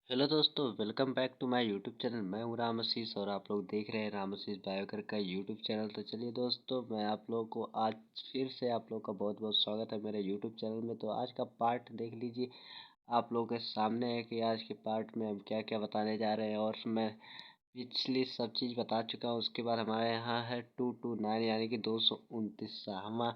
Hello दोस्तों, welcome back to my YouTube channel. मैं हूं राम आशीष और आप लोग देख रहे हैं राम आशीष बायोकर का यूट्यूब चैनल। तो चलिए दोस्तों, मैं आप लोगों को आज फिर से आप लोग का बहुत बहुत स्वागत है मेरे यूट्यूब चैनल में। तो आज का पार्ट देख लीजिए, आप लोगों के सामने है कि आज के पार्ट में हम क्या क्या बताने जा रहे हैं। और मैं पिछली सब चीज़ बता चुका हूँ। उसके बाद हमारे यहाँ है 229 यानी कि 229 हम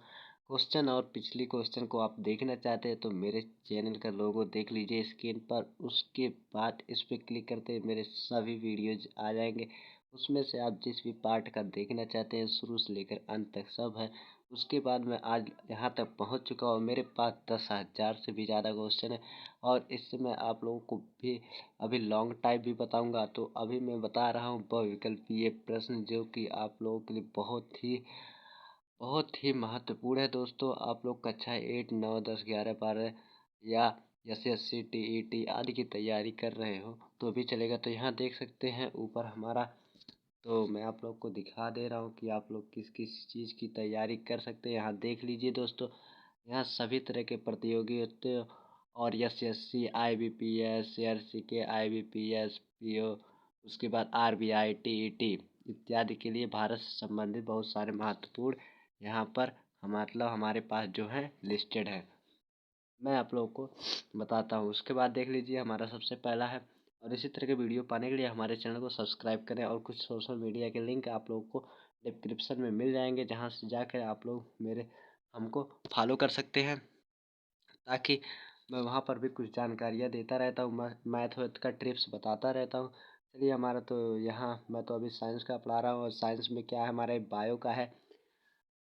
क्वेश्चन। और पिछली क्वेश्चन को आप देखना चाहते हैं तो मेरे चैनल का लोगो देख लीजिए स्क्रीन पर। उसके बाद इस पर क्लिक करते हैं मेरे सभी वीडियोज आ जाएंगे। उसमें से आप जिस भी पार्ट का देखना चाहते हैं शुरू से लेकर अंत तक सब है। उसके बाद मैं आज यहाँ तक पहुँच चुका हूँ। मेरे पास 10,000 से भी ज़्यादा क्वेश्चन है। और इससे मैं आप लोगों को भी अभी लॉन्ग टाइप भी बताऊंगा। तो अभी मैं बता रहा हूँ बहुविकल्पीय प्रश्न, जो कि आप लोगों के लिए बहुत ही महत्वपूर्ण है दोस्तों। आप लोग कक्षा 8, 9, 10, 11, 12 या SSC, TET आदि की तैयारी कर रहे हो तो भी चलेगा। तो यहाँ देख सकते हैं ऊपर हमारा। तो मैं आप लोग को दिखा दे रहा हूँ कि आप लोग किस किस चीज़ की तैयारी कर सकते हैं। यहाँ देख लीजिए दोस्तों, यहाँ सभी तरह के प्रतियोगिता और SSC, IBPS, CRC IBPS, PO, उसके बाद RBI, TET इत्यादि के लिए भारत से संबंधित बहुत सारे महत्वपूर्ण यहाँ पर मतलब हमारे पास जो है लिस्टेड है। मैं आप लोगों को बताता हूँ। उसके बाद देख लीजिए हमारा सबसे पहला है। और इसी तरह के वीडियो पाने के लिए हमारे चैनल को सब्सक्राइब करें। और कुछ सोशल मीडिया के लिंक आप लोगों को डिस्क्रिप्शन में मिल जाएंगे, जहाँ से जाकर आप लोग हमको फॉलो कर सकते हैं, ताकि मैं वहाँ पर भी कुछ जानकारियाँ देता रहता हूँ। मैथ वैथ का ट्रिप्स बताता रहता हूँ। चलिए हमारा तो यहाँ मैं तो अभी साइंस का पढ़ा रहा हूँ। और साइंस में क्या है, हमारे बायो का है।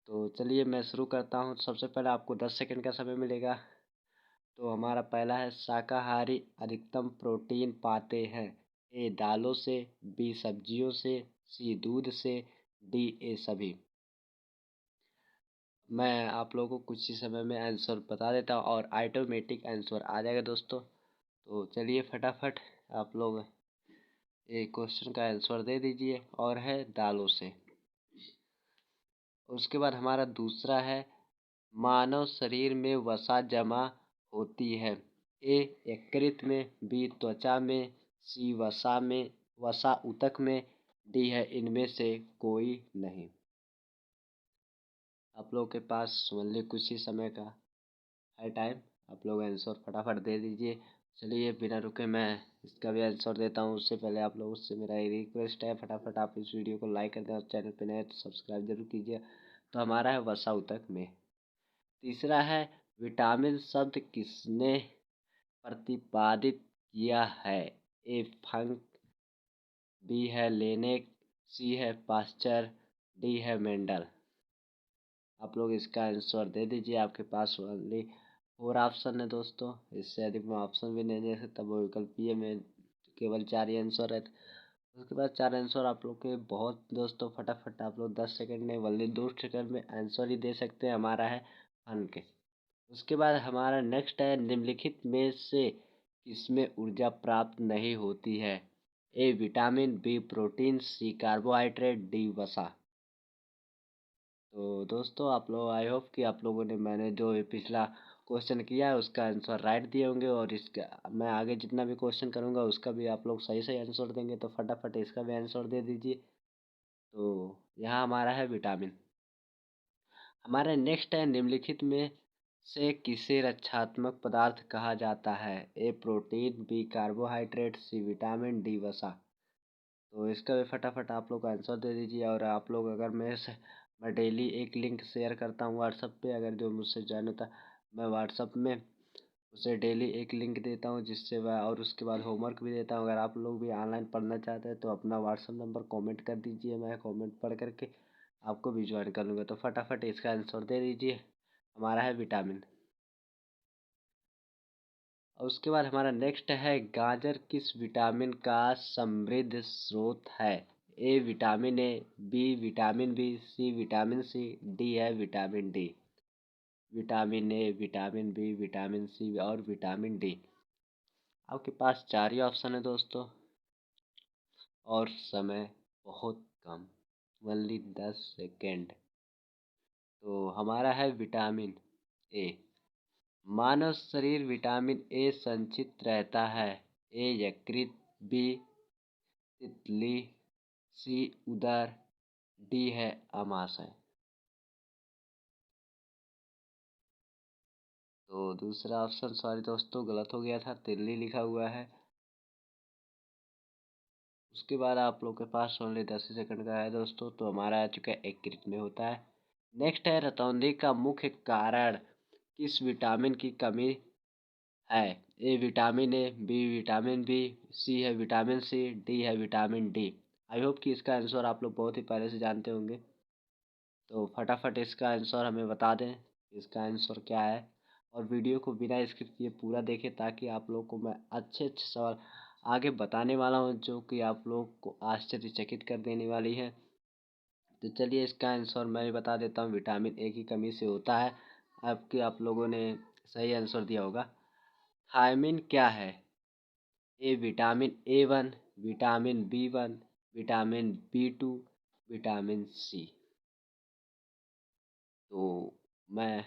तो चलिए मैं शुरू करता हूँ। सबसे पहले आपको 10 सेकंड का समय मिलेगा। तो हमारा पहला है, शाकाहारी अधिकतम प्रोटीन पाते हैं? ए दालों से, बी सब्जियों से, सी दूध से, डी ए सभी। मैं आप लोगों को कुछ ही समय में आंसर बता देता हूँ और ऑटोमेटिक आंसर आ जाएगा दोस्तों। तो चलिए फटाफट आप लोग एक क्वेश्चन का आंसर दे दीजिए। और है दालों से। उसके बाद हमारा दूसरा है, मानव शरीर में वसा जमा होती है? ए यकृत में, बी त्वचा में, सी वसा में, वसा ऊतक में, डी है इनमें से कोई नहीं। आप लोगों के पास समझ ली कुछ ही समय का है टाइम। आप लोग आंसर फटाफट दे दीजिए। चलिए बिना रुके मैं इसका भी आंसर देता हूँ। उससे पहले आप लोगों से मेरा एक रिक्वेस्ट है, फटाफट आप इस वीडियो को लाइक कर दें और चैनल पे नए हैं तो सब्सक्राइब जरूर कीजिए। तो हमारा है वसा ऊतक में। तीसरा है, विटामिन शब्द किसने प्रतिपादित किया है? ए फंक, बी है लेनेक, सी है पास्चर, डी है मेंडल। आप लोग इसका आंसर दे दीजिए। आपके पास ओनली 4 ऑप्शन है दोस्तों, इससे अधिक मैं ऑप्शन भी नहीं दे सकता। वो विकल्पीय में केवल 4 ही आंसर है। उसके बाद 4 आंसर आप लोग के बहुत दोस्तों, फटाफट आप लोग 10 सेकंड में बल्कि 2 सेकंड में आंसर ही दे सकते हैं। हमारा है फंक। उसके बाद हमारा नेक्स्ट है, निम्नलिखित में से किसमें ऊर्जा प्राप्त नहीं होती है? A vitamin, B protein, C carbohydrate, D वसा। तो दोस्तों आप लोग, आई होप कि आप लोगों ने मैंने जो ये पिछला क्वेश्चन किया है उसका आंसर राइट दिए होंगे। और इसका मैं आगे जितना भी क्वेश्चन करूँगा उसका भी आप लोग सही सही आंसर देंगे। तो फटाफट इसका भी आंसर दे दीजिए। तो यहाँ हमारा है विटामिन। हमारा नेक्स्ट है, निम्नलिखित में से किसे रक्षात्मक पदार्थ कहा जाता है? A protein, B carbohydrate, C vitamin, D वसा। तो इसका भी फटाफट आप लोग आंसर दे दीजिए। और आप लोग अगर मैं डेली एक लिंक शेयर करता हूँ व्हाट्सएप पे, अगर जो मुझसे ज्वाइन होता है मैं व्हाट्सएप में उसे डेली एक लिंक देता हूँ, जिससे वह, और उसके बाद होमवर्क भी देता हूँ। अगर आप लोग भी ऑनलाइन पढ़ना चाहते हैं तो अपना व्हाट्सएप नंबर कमेंट कर दीजिए, मैं कमेंट पढ़ करके आपको भी ज्वाइन कर लूँगा। तो फटाफट इसका आंसर दे दीजिए। हमारा है विटामिन। और उसके बाद हमारा नेक्स्ट है, गाजर किस विटामिन का समृद्ध स्रोत है? A vitamin A, B vitamin B, C vitamin C, D है vitamin D. Vitamin A, vitamin B, vitamin C और विटामिन डी। आपके पास 4 ही ऑप्शन है दोस्तों। और समय बहुत कम, ओनली 10 सेकेंड। तो हमारा है विटामिन ए। मानव शरीर विटामिन ए संचित रहता है? ए यकृत, बी तितली, सी उदर, डी है आमाशय। तो दूसरा ऑप्शन सॉरी दोस्तों गलत हो गया था, तिल्ली लिखा हुआ है। उसके बाद आप लोग के पास ओनली 10 ही सेकंड का है दोस्तों। तो हमारा आ चुका है यकृत में होता है। नेक्स्ट है रतौंधी का मुख्य कारण किस विटामिन की कमी है? A vitamin A, B vitamin B, C है विटामिन सी, डी है विटामिन डी। आई होप कि इसका आंसर आप लोग बहुत ही पहले से जानते होंगे। तो फटाफट इसका आंसर हमें बता दें, इसका आंसर क्या है। और वीडियो को बिना स्किप किए पूरा देखें ताकि आप लोग को मैं अच्छे अच्छे सवाल आगे बताने वाला हूँ जो कि आप लोग को आश्चर्यचकित कर देने वाली है। तो चलिए इसका आंसर मैं भी बता देता हूँ, विटामिन ए की कमी से होता है। आप लोगों ने सही आंसर दिया होगा। थायमिन क्या है? A vitamin A one, vitamin B one, vitamin B two, vitamin C. तो मैं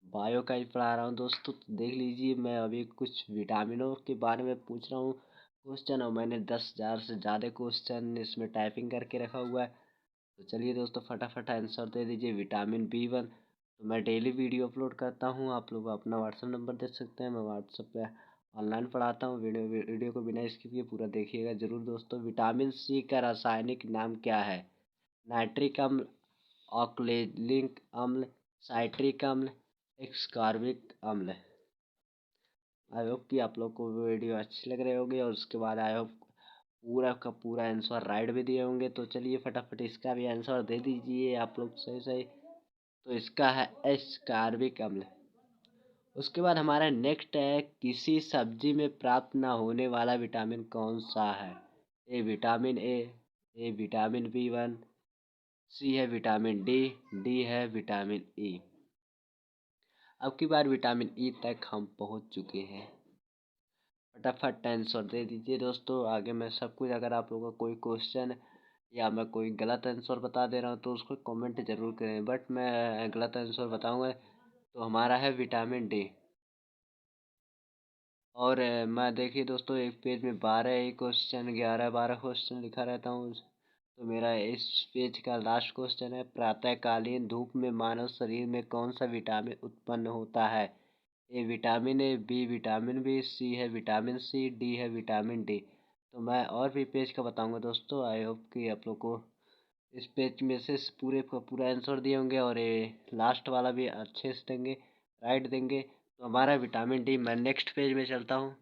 बायो का ही पढ़ा रहा हूँ दोस्तों। तो देख लीजिए मैं अभी कुछ विटामिनों के बारे में पूछ रहा हूँ क्वेश्चन, और मैंने 10,000 से ज़्यादा क्वेश्चन इसमें टाइपिंग करके रखा हुआ है। तो चलिए दोस्तों फटाफट आंसर दे दीजिए। Vitamin B1. तो मैं डेली वीडियो अपलोड करता हूँ, आप लोग अपना व्हाट्सअप नंबर दे सकते हैं, मैं व्हाट्सअप पे ऑनलाइन पढ़ाता हूँ। वीडियो को बिना स्किप किए पूरा देखिएगा ज़रूर दोस्तों। विटामिन सी का रासायनिक नाम क्या है? नाइट्रिक अम्ल, ऑक्लेलिक अम्ल, साइट्रिक अम्ल, एक्सकॉर्बिक अम्ल। आई होप कि आप लोग को वीडियो अच्छी लग रही होगी, और उसके बाद आई होप पूरा का पूरा आंसर राइट भी दिए होंगे। तो चलिए फटाफट इसका भी आंसर दे दीजिए आप लोग सही सही। तो इसका है एस्कॉर्बिक अम्ल। उसके बाद हमारा नेक्स्ट है, किसी सब्जी में प्राप्त ना होने वाला विटामिन कौन सा है? ए विटामिन ए विटामिन बी1, सी है विटामिन डी, डी है विटामिन ई। अब की बार विटामिन ई तक हम पहुंच चुके हैं। फटाफट आंसर दे दीजिए दोस्तों। आगे मैं सब कुछ, अगर आप लोगों का कोई क्वेश्चन या मैं कोई गलत आंसर बता दे रहा हूँ तो उसको कमेंट जरूर करें, बट मैं गलत आंसर बताऊंगा। तो हमारा है विटामिन डी। और मैं देखिए दोस्तों एक पेज में 12 ही क्वेश्चन, 11-12 क्वेश्चन लिखा रहता हूँ। तो मेरा इस पेज का लास्ट क्वेश्चन है, प्रातःकालीन धूप में मानव शरीर में कौन सा विटामिन उत्पन्न होता है? A vitamin A, B vitamin B, C है विटामिन सी, डी है विटामिन डी। तो मैं और भी पेज का बताऊंगा दोस्तों। आई होप कि आप लोग को इस पेज में से पूरे का पूरा आंसर दिए होंगे, और ये लास्ट वाला भी अच्छे से देंगे, राइट देंगे। तो हमारा विटामिन डी। मैं नेक्स्ट पेज में चलता हूँ।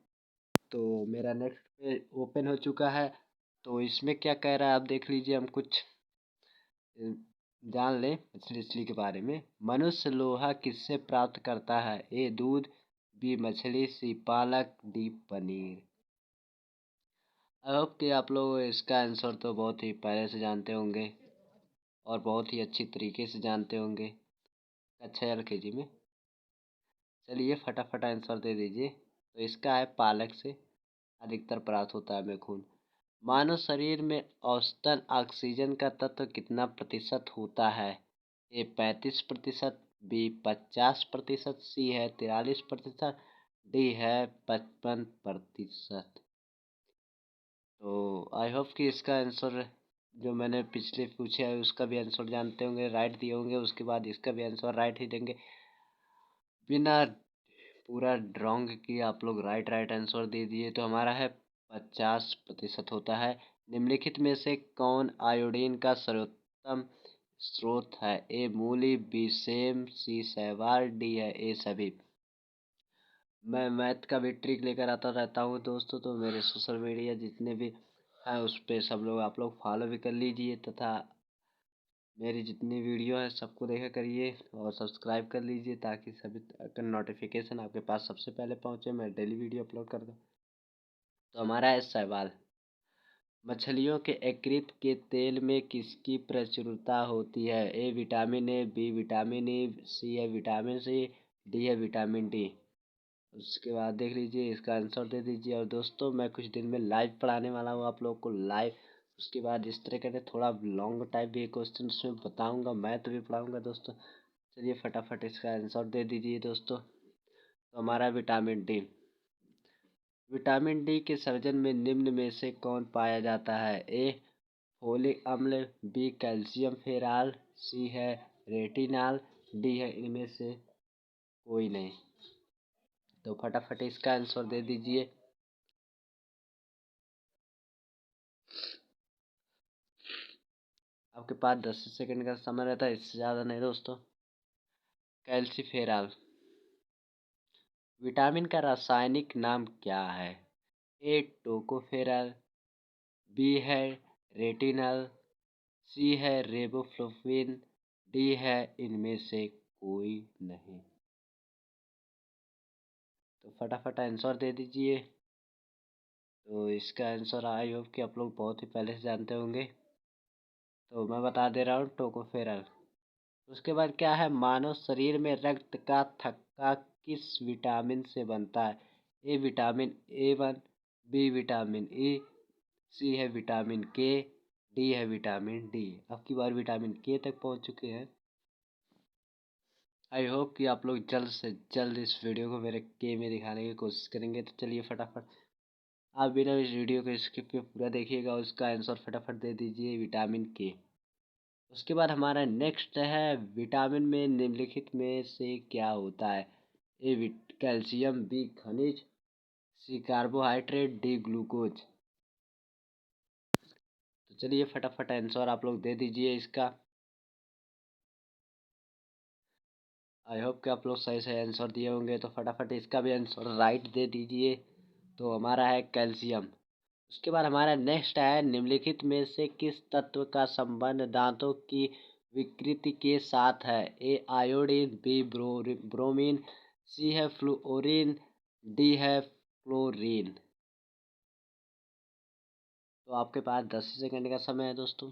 तो मेरा नेक्स्ट पेज ओपन हो चुका है। तो इसमें क्या कह रहा है आप देख लीजिए, हम कुछ जान लें मछली के बारे में। मनुष्य लोहा किससे प्राप्त करता है? ए दूध, बी मछली, सी पालक, डी पनीर। आई होप कि आप लोग इसका आंसर तो बहुत ही पहले से जानते होंगे, और बहुत ही अच्छी तरीके से जानते होंगे कक्षा एलकेजी में। चलिए फटाफट आंसर दे दीजिए। तो इसका है पालक से अधिकतर प्राप्त होता है हमें खून। मानव शरीर में औसतन ऑक्सीजन का तत्व कितना प्रतिशत होता है? ए 35%, बी 50%, सी है 43%, डी है 55%। तो आई होप कि इसका आंसर जो मैंने पिछले पूछे है उसका भी आंसर जानते होंगे, राइट दिए होंगे। उसके बाद इसका भी आंसर राइट ही देंगे, बिना पूरा रॉन्ग किए आप लोग राइट राइट आंसर दे दिए। तो हमारा है 50% होता है। निम्नलिखित में से कौन आयोडीन का सर्वोत्तम स्रोत है? ए मूली, बी सेम, सी शैवाल, डी है ए सभी। मैं मैथ का भी ट्रिक लेकर आता रहता हूँ दोस्तों। तो मेरे सोशल मीडिया जितने भी हैं उस पे सब लोग आप लोग फॉलो भी कर लीजिए, तथा मेरी जितनी वीडियो है सबको देखा करिए और सब्सक्राइब कर लीजिए ताकि सभी नोटिफिकेशन आपके पास सबसे पहले पहुँचे। मैं डेली वीडियो अपलोड करता हूँ। तो हमारा है सवाल, मछलियों के यकृत के तेल में किसकी प्रचुरता होती है? A vitamin A, B vitamin E, C है विटामिन सी, डी है विटामिन डी। उसके बाद देख लीजिए इसका आंसर दे दीजिए। और दोस्तों मैं कुछ दिन में लाइव पढ़ाने वाला हूँ आप लोग को लाइव। उसके बाद इस तरह के थोड़ा लॉन्ग टाइप भी क्वेश्चन उसमें बताऊँगा, मैथ भी पढ़ाऊँगा दोस्तों। चलिए फटाफट इसका आंसर दे दीजिए दोस्तों। तो हमारा विटामिन डी। विटामिन डी के सृजन में निम्न में से कौन पाया जाता है? ए फोलिक अम्ल, बी कैल्शियम फेराल, सी है रेटिनाल, डी है इनमें से कोई नहीं। तो फटाफट इसका आंसर दे दीजिए। आपके पास 10 सेकंड का समय रहता है, इससे ज़्यादा नहीं दोस्तों। कैल्सीफेराल। विटामिन का रासायनिक नाम क्या है? ए टोकोफेरल, बी है रेटिनल, सी है रेबोफ्लोविन, डी है इनमें से कोई नहीं। तो फटाफट आंसर दे दीजिए। तो इसका आंसर आई होप कि आप लोग बहुत ही पहले से जानते होंगे। तो मैं बता दे रहा हूँ, टोकोफेरल। उसके बाद क्या है? मानव शरीर में रक्त का थक्का किस विटामिन से बनता है? ए विटामिन ए1, बी विटामिन ई, सी है विटामिन के, डी है विटामिन डी। अब की बार विटामिन के तक पहुंच चुके हैं। आई होप कि आप लोग जल्द से जल्द इस वीडियो को मेरे के में दिखाने की कोशिश करेंगे। तो चलिए फटाफट आप बिना इस वीडियो को स्किप किए पूरा देखिएगा, उसका आंसर फटाफट दे दीजिए, विटामिन के। उसके बाद हमारा नेक्स्ट है, विटामिन में निम्नलिखित में से क्या होता है? ए कैल्शियम, बी खनिज, सी कार्बोहाइड्रेट, डी ग्लूकोज। तो चलिए फटाफट आंसर आप लोग दे दीजिए इसका। आई होप कि आप लोग सही सही आंसर दिए होंगे। तो फटाफट इसका भी आंसर राइट दे दीजिए। तो हमारा है कैल्शियम। उसके बाद हमारा नेक्स्ट है, निम्नलिखित में से किस तत्व का संबंध दांतों की विकृति के साथ है? ए आयोडीन, बी ब्रोमीन, सी है फ्लोरीन, डी है फ्लोरीन। तो आपके पास 10 सेकंड का समय है दोस्तों।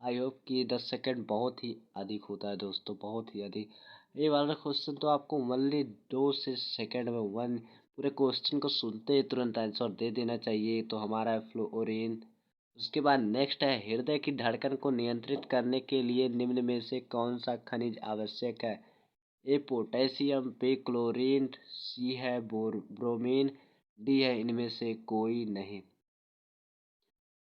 आई होप कि 10 सेकंड बहुत ही अधिक होता है दोस्तों, बहुत ही अधिक। ये वाला क्वेश्चन तो आपको ओनली 2 से सेकंड में वन पूरे क्वेश्चन को सुनते ही तुरंत आंसर दे देना चाहिए। तो हमारा है फ्लोरीन। उसके बाद नेक्स्ट है, हृदय की धड़कन को नियंत्रित करने के लिए निम्न में से कौन सा खनिज आवश्यक है? ए पोटेशियम, बी क्लोरीन, सी है ब्रोमीन, डी है इनमें से कोई नहीं।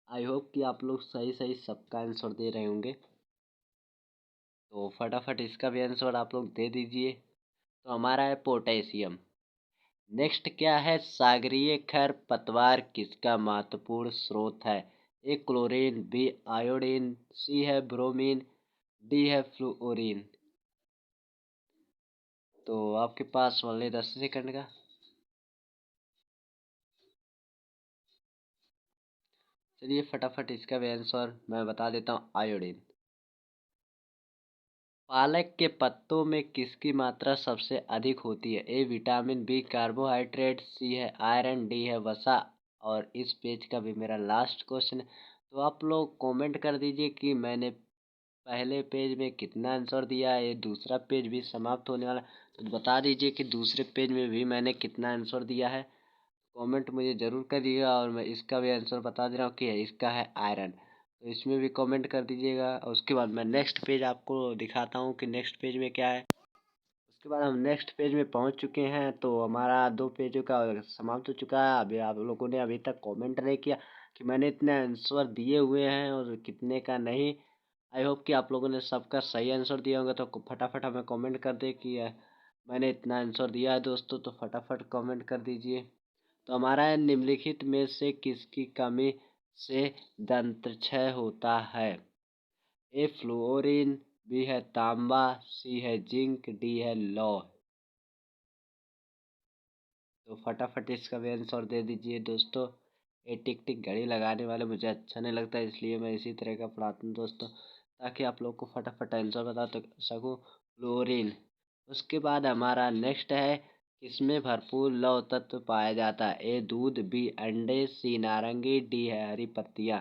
आई होप कि आप लोग सही सही सबका आंसर दे रहे होंगे। तो फटाफट इसका भी आंसर आप लोग दे दीजिए। तो हमारा है पोटेशियम। नेक्स्ट क्या है, सागरीय खरपतवार किसका महत्वपूर्ण स्रोत है? ए क्लोरीन, बी आयोडीन, सी है ब्रोमीन, डी है फ्लोरीन। तो आपके पास ओनली 10 सेकंड का। चलिए फटाफट इसका भी आंसर मैं बता देता हूँ, आयोडीन। पालक के पत्तों में किसकी मात्रा सबसे अधिक होती है? ए विटामिन, बी कार्बोहाइड्रेट, सी है आयरन, डी है वसा। और इस पेज का भी मेरा लास्ट क्वेश्चन है। तो आप लोग कमेंट कर दीजिए कि मैंने पहले पेज में कितना आंसर दिया है। ये दूसरा पेज भी समाप्त होने वाला है, तो बता दीजिए कि दूसरे पेज में भी मैंने कितना आंसर दिया है। कमेंट मुझे ज़रूर करिएगा। और मैं इसका भी आंसर बता दे रहा हूँ कि इसका है आयरन। तो इसमें भी कमेंट कर दीजिएगा। और उसके बाद मैं नेक्स्ट पेज आपको दिखाता हूँ कि नेक्स्ट पेज में क्या है। उसके बाद हम नेक्स्ट पेज में पहुँच चुके हैं। तो हमारा 2 पेजों का समाप्त हो चुका है। अभी आप लोगों ने अभी तक कमेंट नहीं किया कि मैंने इतने आंसर दिए हुए हैं और कितने का नहीं। आई होप कि आप लोगों ने सबका सही आंसर दिया होगा। तो फटाफट हमें कमेंट कर दे कि मैंने इतना आंसर दिया है दोस्तों। तो फटाफट कमेंट कर दीजिए। तो हमारा है, निम्नलिखित में से किसकी कमी से दंतक्षय होता है? ए फ्लोरीन, बी है तांबा, सी है जिंक, डी है लौह। तो फटाफट इसका भी आंसर दे दीजिए दोस्तों। ये टिक टिक घड़ी लगाने वाले मुझे अच्छा नहीं लगता, इसलिए मैं इसी तरह का पढ़ाता हूँ दोस्तों, ताकि आप लोग को फटाफट आंसर बता तो सकूँ। फ्लोरीन। उसके बाद हमारा नेक्स्ट है, किसमें भरपूर लौह तत्व पाया जाता है? ए दूध, बी अंडे, सी नारंगी, डी है हरी पत्तियाँ।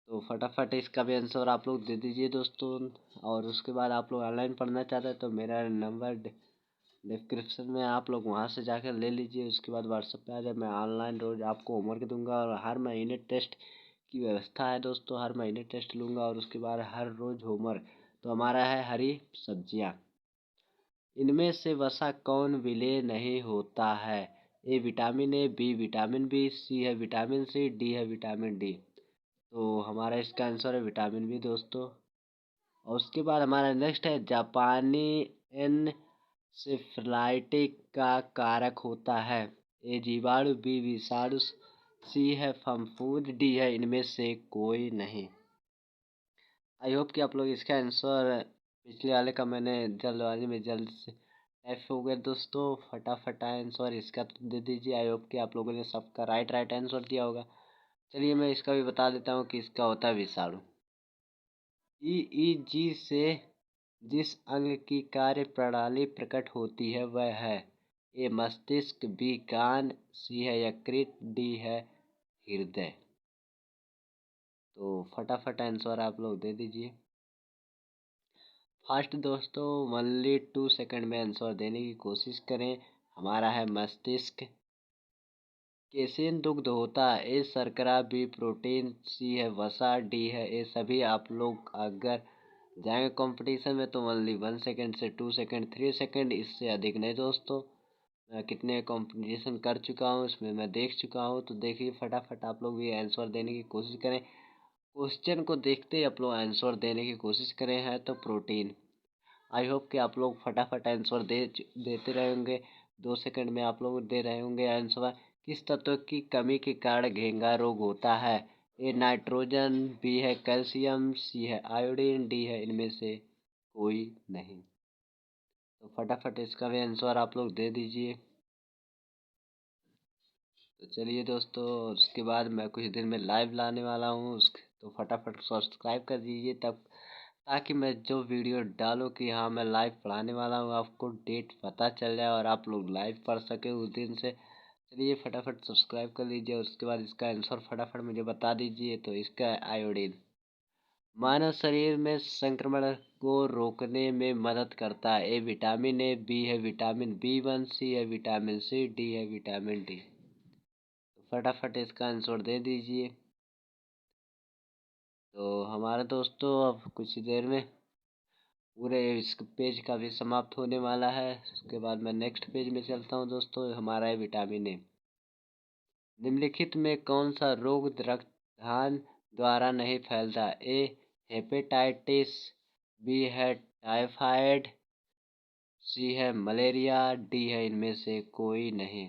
तो फटाफट इसका भी आंसर आप लोग दे दीजिए दोस्तों। और उसके बाद आप लोग ऑनलाइन पढ़ना चाहते हैं तो मेरा नंबर डिस्क्रिप्शन में, आप लोग वहाँ से जाकर ले लीजिए। उसके बाद व्हाट्सएप पे आ जाए, मैं ऑनलाइन रोज़ आपको होमवर्क दूंगा। और हर महीने टेस्ट की व्यवस्था है दोस्तों, हर महीने टेस्ट लूँगा और उसके बाद हर रोज़ होमवर्क। तो हमारा है हरी सब्जियाँ। इनमें से वसा कौन विलेय नहीं होता है? A vitamin A, B vitamin B, C है विटामिन सी, डी है विटामिन डी। तो हमारा इसका आंसर है विटामिन बी दोस्तों। और उसके बाद हमारा नेक्स्ट है जापानी एनसेफेलाइटिस का कारक होता है। ए जीवाणु, बी विषाणु, सी है फफूंद, डी है इनमें से कोई नहीं। आई होप कि आप लोग इसका आंसर पिछले वाले का मैंने जल्दबाजी में जल्द से टाइप हो गया दोस्तों। फटाफट आंसर इसका तो दे दीजिए। आई होप कि आप लोगों ने सबका राइट आंसर दिया होगा। चलिए मैं इसका भी बता देता हूँ कि इसका होता है विषाणु। ईईजी से जिस अंग की कार्य प्रणाली प्रकट होती है वह है ए मस्तिष्क, बी कान, सी है यकृत, डी है हृदय। तो फटाफट आंसर आप लोग दे दीजिए। फास्ट दोस्तों, ओनली 2 सेकंड में आंसर देने की कोशिश करें। हमारा है मस्तिष्क। केसिन दुग्ध होता है, ए शर्करा, बी प्रोटीन, सी है वसा, डी है ये सभी। आप लोग अगर जाएंगे कंपटीशन में तो ओनली 1 सेकंड से 2 सेकंड 3 सेकंड, इससे अधिक नहीं दोस्तों। मैं कितने कंपटीशन कर चुका हूँ इसमें मैं देख चुका हूँ। तो देखिए फटाफट आप लोग भी आंसर देने की कोशिश करें। क्वेश्चन को देखते ही आप लोग आंसर देने की कोशिश करें। है तो प्रोटीन। आई होप कि आप लोग फटाफट आंसर देते रहेंगे। 2 सेकंड में आप लोग दे रहे होंगे आंसर। किस तत्व की कमी के कारण घेंघा रोग होता है? ए नाइट्रोजन, बी है कैल्शियम, सी है आयोडीन, डी है इनमें से कोई नहीं। तो फटाफट इसका भी आंसर आप लोग दे दीजिए। तो चलिए दोस्तों, उसके बाद मैं कुछ दिन में लाइव लाने वाला हूँ तो फटाफट सब्सक्राइब कर दीजिए तब ताकि मैं जो वीडियो डालूँ कि हाँ मैं लाइव पढ़ाने वाला हूँ आपको डेट पता चल जाए और आप लोग लाइव पढ़ सके उस दिन से। चलिए फटाफट सब्सक्राइब कर लीजिए। उसके बाद इसका आंसर फटाफट मुझे बता दीजिए। तो इसका है आयोडीन। मानव शरीर में संक्रमण को रोकने में मदद करता है। ए विटामिन ए, बी है विटामिन बी 1, सी है विटामिन सी, डी है विटामिन डी। तो फटाफट इसका आंसर दे दीजिए। तो हमारे दोस्तों अब कुछ ही देर में पूरे इस पेज का भी समाप्त होने वाला है। उसके बाद मैं नेक्स्ट पेज में चलता हूँ दोस्तों। हमारा है विटामिन ए। निम्नलिखित में कौन सा रोग रक्तदान द्वारा नहीं फैलता? ए हेपेटाइटिस, बी है टाइफाइड, सी है मलेरिया, डी है इनमें से कोई नहीं।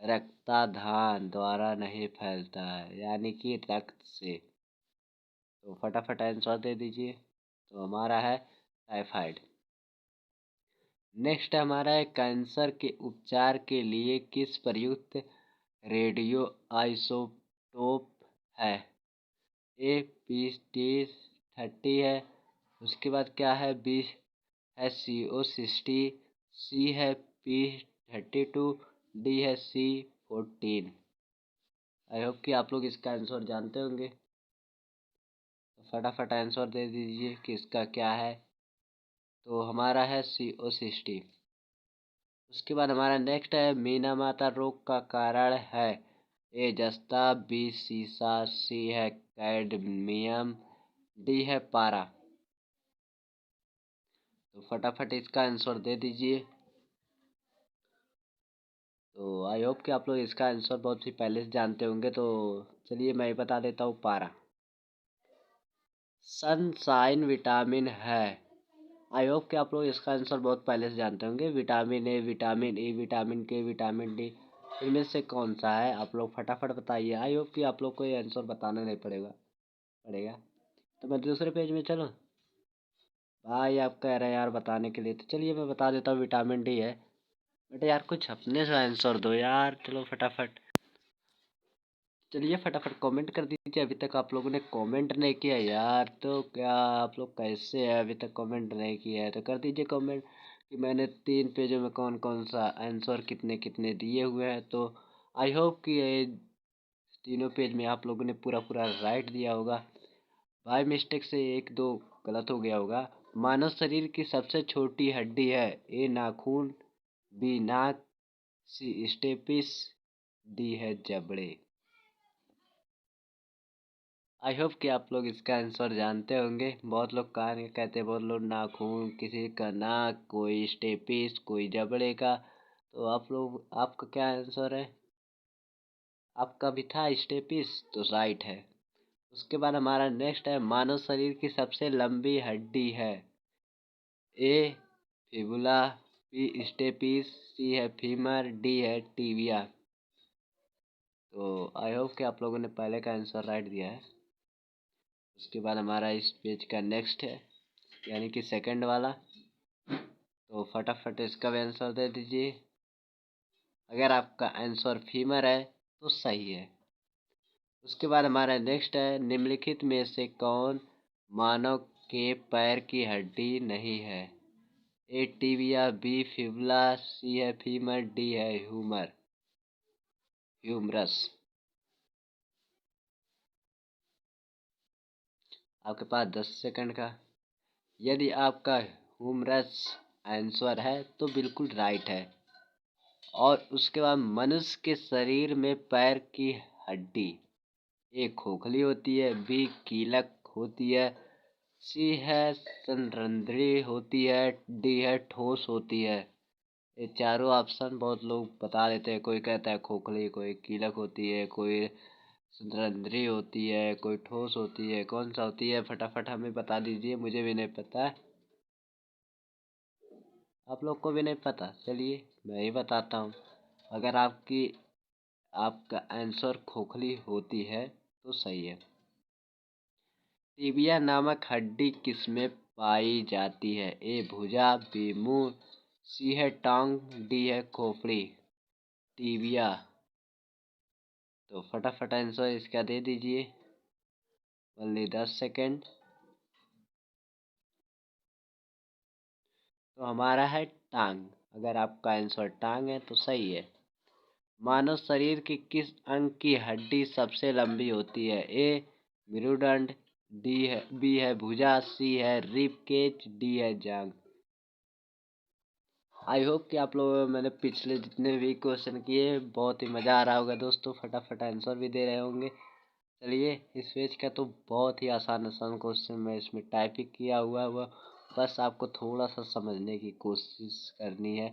रक्तदान द्वारा नहीं फैलता है यानी कि रक्त से। तो फटाफट आंसर दे दीजिए। तो हमारा है टाइफाइड। नेक्स्ट हमारा है कैंसर के उपचार के लिए किस प्रयुक्त रेडियो आइसोटोप है? ए P30 है। उसके बाद क्या है? बी है CO60, सी है P32, डी है C14। आई होप कि आप लोग इसका आंसर जानते होंगे। तो फटाफट आंसर दे दीजिए कि इसका क्या है। तो हमारा है CO60। उसके बाद हमारा नेक्स्ट है मीना माता रोग का कारण है। ए जस्ता, बी सीसा, सी है कैडमियम, डी है पारा। तो फटाफट इसका आंसर दे दीजिए। तो आई होप कि आप लोग इसका आंसर बहुत ही पहले से जानते होंगे। तो चलिए मैं बता देता हूँ पारा। सनशाइन विटामिन है। आई होप कि आप लोग इसका आंसर बहुत पहले से जानते होंगे। Vitamin A, vitamin E, vitamin के, विटामिन डी इनमें से कौन सा है? आप लोग फटाफट बताइए। आई होप कि आप लोग को ये आंसर बताना नहीं पड़ेगा। तो मैं दूसरे पेज में चलूँ? भाई आप कह रहे हैं यार बताने के लिए, तो चलिए मैं बता देता हूँ विटामिन डी है। बेटा यार कुछ अपने से आंसर दो यार। चलो फटाफट। चलिए फटाफट कमेंट कर दीजिए। अभी तक आप लोगों ने कमेंट नहीं किया यार। तो क्या आप लोग कैसे हैं? अभी तक कमेंट नहीं किया है तो कर दीजिए कमेंट कि मैंने 3 पेजों में कौन कौन सा आंसर कितने कितने दिए हुए हैं। तो आई होप कि ये तीनों पेज में आप लोगों ने पूरा पूरा राइट दिया होगा। बाय मिस्टेक से एक दो गलत हो गया होगा। मानव शरीर की सबसे छोटी हड्डी है। ए नाखून, बी नाक, सी स्टेपिस, डी है जबड़े। आई होप कि आप लोग इसका आंसर जानते होंगे। बहुत लोग कहते हैं, बहुत लोग नाखून, किसी का नाक, कोई स्टेपिस, कोई जबड़े का। तो आप लोग, आपका क्या आंसर है? आपका भी था स्टेपिस, तो राइट है। उसके बाद हमारा नेक्स्ट है, मानव शरीर की सबसे लंबी हड्डी है। ए फिबुला, बी स्टेपिस, सी है फीमर, डी है टीबिया। तो आई होप कि आप लोगों ने पहले का आंसर राइट दिया है। उसके बाद हमारा इस पेज का नेक्स्ट है, यानी कि सेकंड वाला। तो फटाफट इसका भी आंसर दे दीजिए। अगर आपका आंसर फीमर है तो सही है। उसके बाद हमारा नेक्स्ट है, निम्नलिखित में से कौन मानव के पैर की हड्डी नहीं है? ए टीबिया, बी फिबुला, सी है फीमर, डी है ह्यूमरस। आपके पास 10 सेकंड का। यदि आपका ह्यूमरस आंसर है तो बिल्कुल राइट है। और उसके बाद, मनुष्य के शरीर में पैर की हड्डी ए खोखली होती है, बी कीलक होती है, सी है संरंध्री होती है, डी है ठोस होती है। ये चारों ऑप्शन बहुत लोग बता देते हैं। कोई कहता है खोखली, कोई कीलक होती है, कोई संरंध्री होती है, कोई ठोस होती है। कौन सा होती है? फटाफट हमें बता दीजिए, मुझे भी नहीं पता। आप लोग को भी नहीं पता? चलिए मैं ही बताता हूँ। अगर आपका आंसर खोखली होती है तो सही है। टिबिया नामक हड्डी किसमें पाई जाती है? ए भुजा, बी मुंह, सी है टांग, डी है खोपड़ी। टिबिया। तो फटाफट आंसर इसका दे दीजिए। Only 10 second. तो हमारा है टांग। अगर आपका आंसर टांग है तो सही है। मानव शरीर की किस अंग की हड्डी सबसे लंबी होती है? ए मेरुदंड, बी है भुजा, सी है रिब केज, डी है जांग। आई होप कि आप लोगों, मैंने पिछले जितने भी क्वेश्चन किए बहुत ही मज़ा आ रहा होगा दोस्तों। फटाफट आंसर भी दे रहे होंगे। चलिए, इस पेज का तो बहुत ही आसान आसान क्वेश्चन मैं इसमें टाइपिंग किया हुआ बस आपको थोड़ा सा समझने की कोशिश करनी है।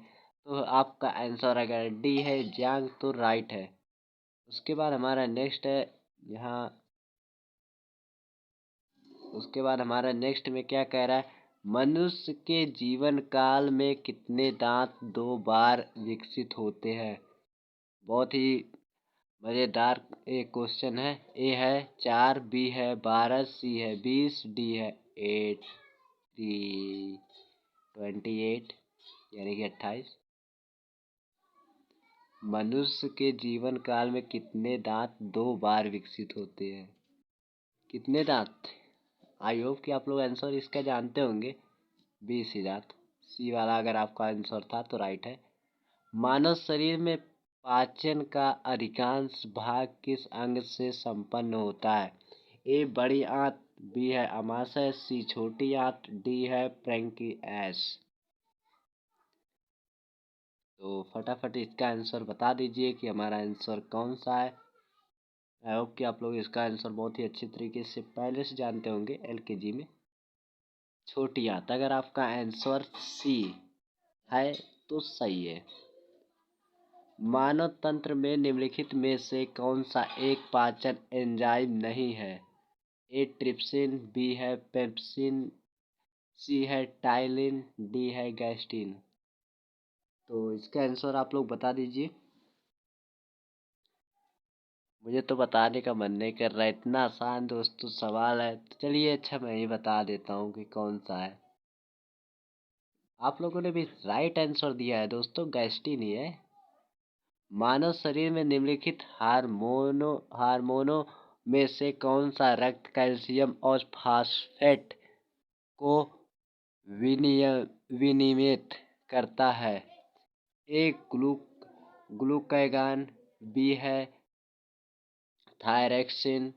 तो आपका आंसर अगर डी है जांग तो राइट है। उसके बाद हमारा नेक्स्ट है यहाँ। उसके बाद हमारा नेक्स्ट में क्या कह रहा है? मनुष्य के जीवन काल में कितने दांत 2 बार विकसित होते हैं? बहुत ही मज़ेदार एक क्वेश्चन है। ए है 4, बी है 12, सी है 20, डी है 28, यानी कि 28। मनुष्य के जीवन काल में कितने दांत 2 बार विकसित होते हैं? कितने दांत? आई होप कि आप लोग आंसर इसका जानते होंगे। 20 ही दांत। सी वाला अगर आपका आंसर था तो राइट है। मानव शरीर में पाचन का अधिकांश भाग किस अंग से संपन्न होता है? ए बड़ी आंत, बी है अमाशय, सी छोटी आंत, डी है पैंक्रियास। तो फटाफट इसका आंसर बता दीजिए कि हमारा आंसर कौन सा है। आई होप कि आप लोग इसका आंसर बहुत ही अच्छी तरीके से पहले से जानते होंगे एलकेजी में। छोटी आंत। अगर आपका आंसर सी है तो सही है। मानव तंत्र में निम्नलिखित में से कौन सा एक पाचन एंजाइम नहीं है? ए ट्रिप्सिन, बी है पेप्सिन, सी है टाइलिन, डी है गैस्ट्रिन। तो इसका आंसर आप लोग बता दीजिए। मुझे तो बताने का मन नहीं कर रहा है, इतना आसान दोस्तों सवाल है। तो चलिए, अच्छा मैं ही बता देता हूँ कि कौन सा है। आप लोगों ने भी राइट आंसर दिया है दोस्तों, गैस्ट्रिन ही है। मानव शरीर में निम्नलिखित हार्मोनों में से कौन सा रक्त कैल्शियम और फास्फेट को विनियमित करता है? ए ग्लूकागॉन, बी है थायरॉक्सिन,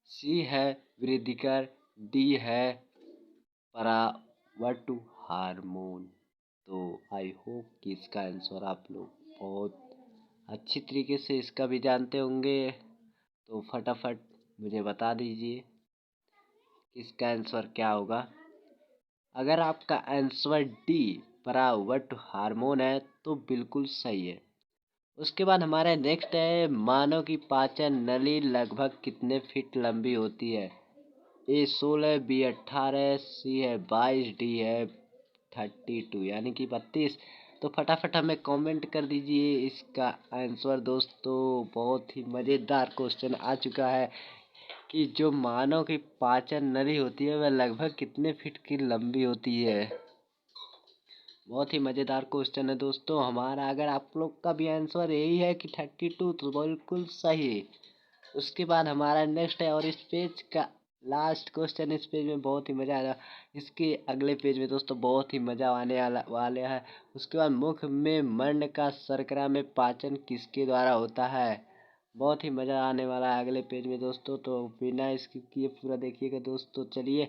सी है वृद्धिकर, डी है परावर्तु हार्मोन। तो आई होप कि इसका आंसर आप लोग बहुत अच्छी तरीके से इसका भी जानते होंगे। तो फटाफट मुझे बता दीजिए इसका आंसर क्या होगा। अगर आपका आंसर डी परावर्त हार्मोन है तो बिल्कुल सही है। उसके बाद हमारा नेक्स्ट है मानव की पाचन नली लगभग कितने फीट लंबी होती है? ए 16, बी 18, सी है 22, डी है 32 यानी कि 32। तो फटाफट हमें कमेंट कर दीजिए इसका आंसर दोस्तों। बहुत ही मज़ेदार क्वेश्चन आ चुका है कि जो मानव की पाचन नली होती है वह लगभग कितने फीट की लंबी होती है। बहुत ही मज़ेदार क्वेश्चन है दोस्तों हमारा। अगर आप लोग का भी आंसर यही है कि 32 तो बिल्कुल सही। उसके बाद हमारा नेक्स्ट है और इस पेज का लास्ट क्वेश्चन। इस पेज में बहुत ही मज़ा आया। इसके अगले पेज में दोस्तों बहुत ही मज़ा आने वाले है। उसके बाद मुख में मर्ण का शर्करा में पाचन किसके द्वारा होता है? बहुत ही मज़ा आने वाला है अगले पेज में दोस्तों। तो बिना स्किप किए पूरा देखिएगा दोस्तों। चलिए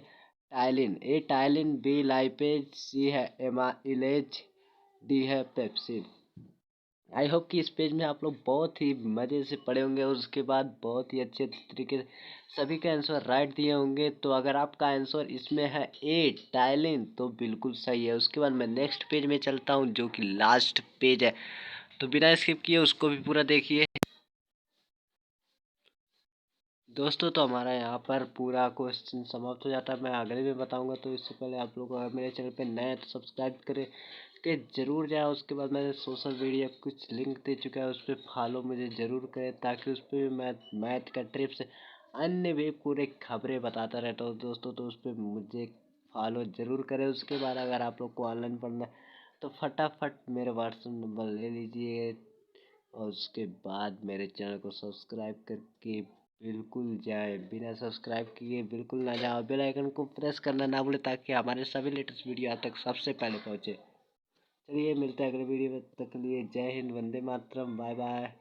टाइलिन, ए टाइलिन, बी लाइपेज, सी है एमाइलेज, डी है पेप्सिन। आई होप कि इस पेज में आप लोग बहुत ही मज़े से पढ़े होंगे और उसके बाद बहुत ही अच्छे तरीके से सभी का आंसर राइट दिए होंगे। तो अगर आपका आंसर इसमें है ए टाइलिन तो बिल्कुल सही है। उसके बाद मैं नेक्स्ट पेज में चलता हूँ जो कि लास्ट पेज है। तो बिना स्किप किए उसको भी पूरा देखिए दोस्तों। तो हमारा यहाँ पर पूरा क्वेश्चन समाप्त हो जाता है। मैं आगे भी बताऊंगा। तो इससे पहले आप लोग अगर मेरे चैनल पे नए हैं तो सब्सक्राइब करें के ज़रूर जाए। उसके बाद मैंने सोशल मीडिया कुछ लिंक दे चुका है, उस पर फॉलो मुझे ज़रूर करें ताकि उस पर भी मैं मैथ का टिप्स अन्य भी पूरे खबरें बताता रहता हूँ दोस्तों। तो उस पर मुझे फॉलो ज़रूर करें। उसके बाद अगर आप लोग को ऑनलाइन पढ़ना है तो फटाफट मेरा व्हाट्सएप नंबर ले लीजिए और उसके बाद मेरे चैनल को सब्सक्राइब करके बिल्कुल जाए। बिना सब्सक्राइब किए बिल्कुल ना जाओ। बेल आइकन को प्रेस करना ना भूले ताकि हमारे सभी लेटेस्ट वीडियो आप तक सबसे पहले पहुँचे। चलिए मिलते हैं अगले वीडियो में। तब तक के लिए जय हिंद, वंदे मातरम, बाय बाय।